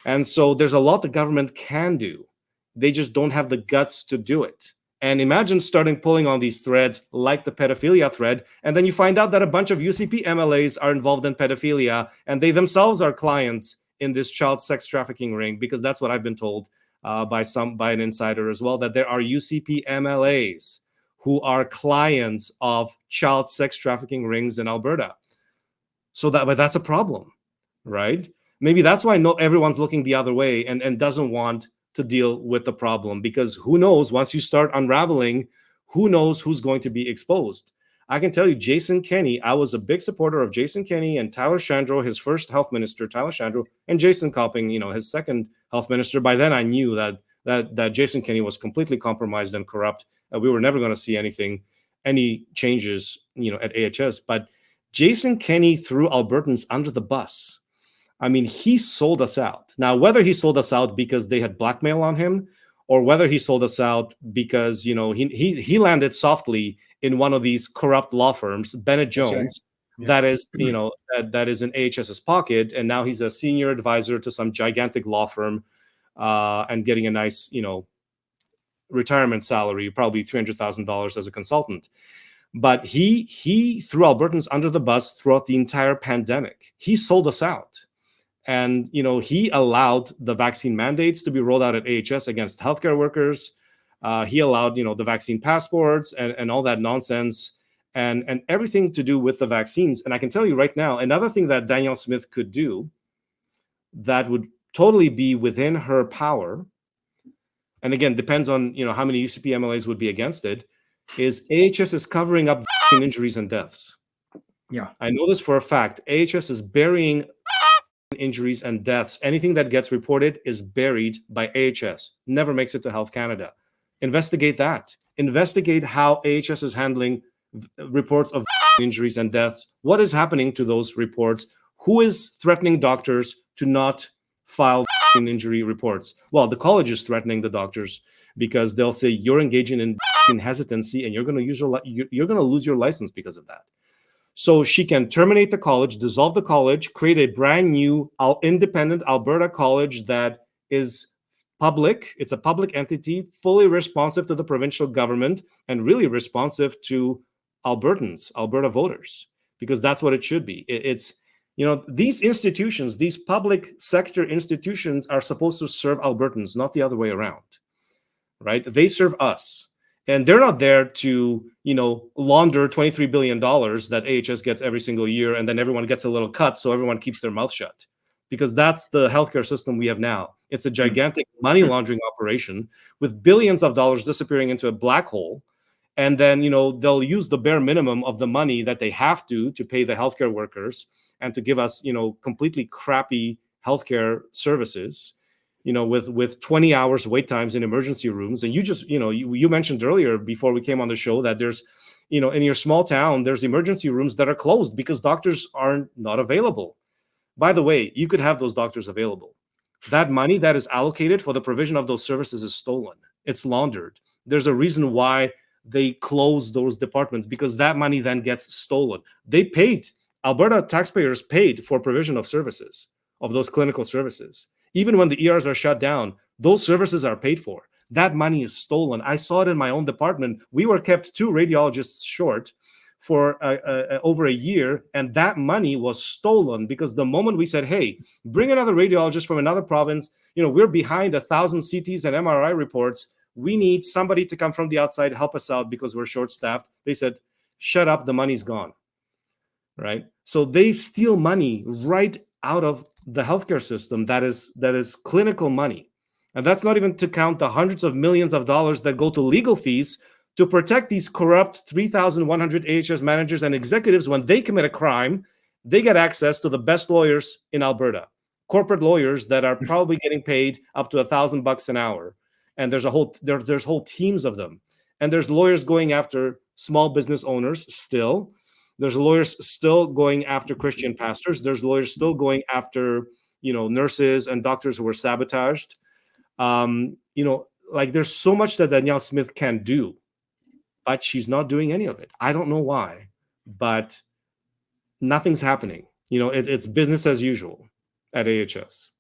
And so there's a lot the government can do. They just don't have the guts to do it. And imagine starting pulling on these threads like the pedophilia thread, and then you find out that a bunch of UCP MLAs are involved in pedophilia, and they themselves are clients in this child sex trafficking ring, because that's what I've been told by an insider as well, that there are UCP MLAs who are clients of child sex trafficking rings in Alberta. But that's a problem, right? Maybe that's why not everyone's looking the other way and doesn't want to deal with the problem, because who knows, once you start unraveling, who knows who's going to be exposed. I can tell you, Jason Kenney, I was a big supporter of Jason Kenney and Tyler Shandro, his first health minister, Tyler Shandro, and Jason Copping, his second health minister. By then I knew that Jason Kenney was completely compromised and corrupt. We were never going to see any changes, at AHS. But Jason Kenney threw Albertans under the bus. I mean, he sold us out. Now, whether he sold us out because they had blackmail on him, or whether he sold us out because, he landed softly in one of these corrupt law firms, Bennett Jones, right. That is, that is in AHS's pocket. And now he's a senior advisor to some gigantic law firm and getting a nice, retirement salary, probably $300,000 as a consultant. But he threw Albertans under the bus throughout the entire pandemic. He sold us out. And, he allowed the vaccine mandates to be rolled out at AHS against healthcare workers. He allowed, the vaccine passports and all that nonsense and everything to do with the vaccines. And I can tell you right now, another thing that Danielle Smith could do that would totally be within her power, and again, depends on, how many UCP MLAs would be against it, is AHS is covering up vaccine injuries and deaths. Yeah. I know this for a fact. AHS is burying injuries and deaths. Anything that gets reported is buried by AHS, never makes it to Health Canada. Investigate that. Investigate how AHS is handling reports of injuries and deaths. What is happening to those reports? Who is threatening doctors to not file injury reports? Well, the college is threatening the doctors because they'll say you're engaging in hesitancy and you're going to lose your license because of that. So she can terminate the college, dissolve the college, create a brand new independent Alberta college that is public. It's a public entity, fully responsive to the provincial government and really responsive to Albertans, Alberta voters, because that's what it should be. It's, these institutions, these public sector institutions are supposed to serve Albertans, not the other way around, right? They serve us. And they're not there to, launder $23 billion that AHS gets every single year, and then everyone gets a little cut, so everyone keeps their mouth shut. Because that's the healthcare system we have now. It's a gigantic money laundering operation with billions of dollars disappearing into a black hole. And then, they'll use the bare minimum of the money that they have to pay the healthcare workers and to give us, completely crappy healthcare services. With 20 hours wait times in emergency rooms. And you just, you mentioned earlier before we came on the show that there's, in your small town, there's emergency rooms that are closed because doctors are not available. By the way, you could have those doctors available. That money that is allocated for the provision of those services is stolen. It's laundered. There's a reason why they close those departments, because that money then gets stolen. Alberta taxpayers paid for provision of services, of those clinical services. Even when the ERs are shut down, those services are paid for. That money is stolen. I saw it in my own department. We were kept 2 radiologists short for over a year, and that money was stolen because the moment we said, hey, bring another radiologist from another province, we're behind 1,000 CTs and MRI reports. We need somebody to come from the outside, help us out because we're short-staffed. They said, shut up, the money's gone, right? So they steal money right out of the healthcare system that is clinical money. And that's not even to count the hundreds of millions of dollars that go to legal fees to protect these corrupt 3,100 AHS managers and executives. When they commit a crime, they get access to the best lawyers in Alberta, corporate lawyers that are probably getting paid up to $1,000 an hour. And there's whole teams of them. And there's lawyers going after small business owners still. There's lawyers still going after Christian pastors. There's lawyers still going after, nurses and doctors who were sabotaged. There's so much that Danielle Smith can do, but she's not doing any of it. I don't know why, but nothing's happening. It's business as usual at AHS.